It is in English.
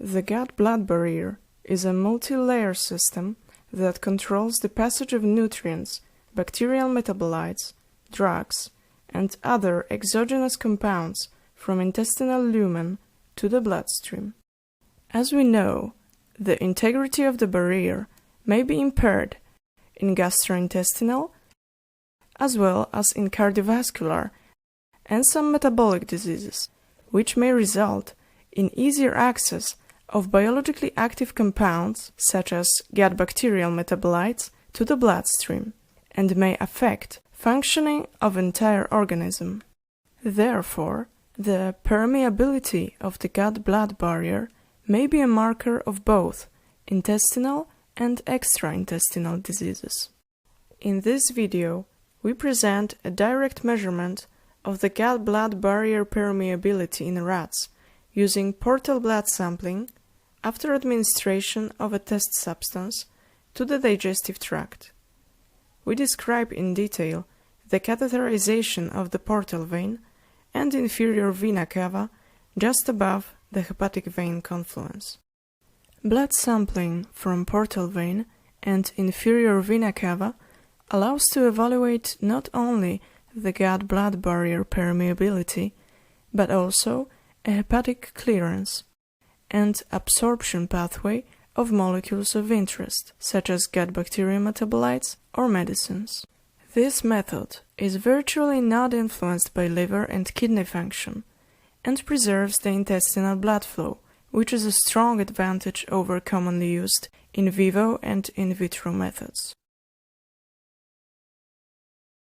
The gut-blood barrier is a multi-layer system that controls the passage of nutrients, bacterial metabolites, drugs, and other exogenous compounds from intestinal lumen to the bloodstream. As we know, the integrity of the barrier may be impaired in gastrointestinal as well as in cardiovascular and some metabolic diseases, which may result in easier access of biologically active compounds such as gut bacterial metabolites to the bloodstream and may affect functioning of entire organism. Therefore, the permeability of the gut-blood barrier may be a marker of both intestinal and extra-intestinal diseases. In this video, we present a direct measurement of the gut-blood barrier permeability in rats using portal blood sampling after administration of a test substance to the digestive tract. We describe in detail the catheterization of the portal vein and inferior vena cava just above the hepatic vein confluence. Blood sampling from portal vein and inferior vena cava allows to evaluate not only the gut-blood barrier permeability, but also a hepatic clearance and absorption pathway of molecules of interest, such as gut bacteria metabolites or medicines. This method is virtually not influenced by liver and kidney function and preserves the intestinal blood flow, which is a strong advantage over commonly used in vivo and in vitro methods.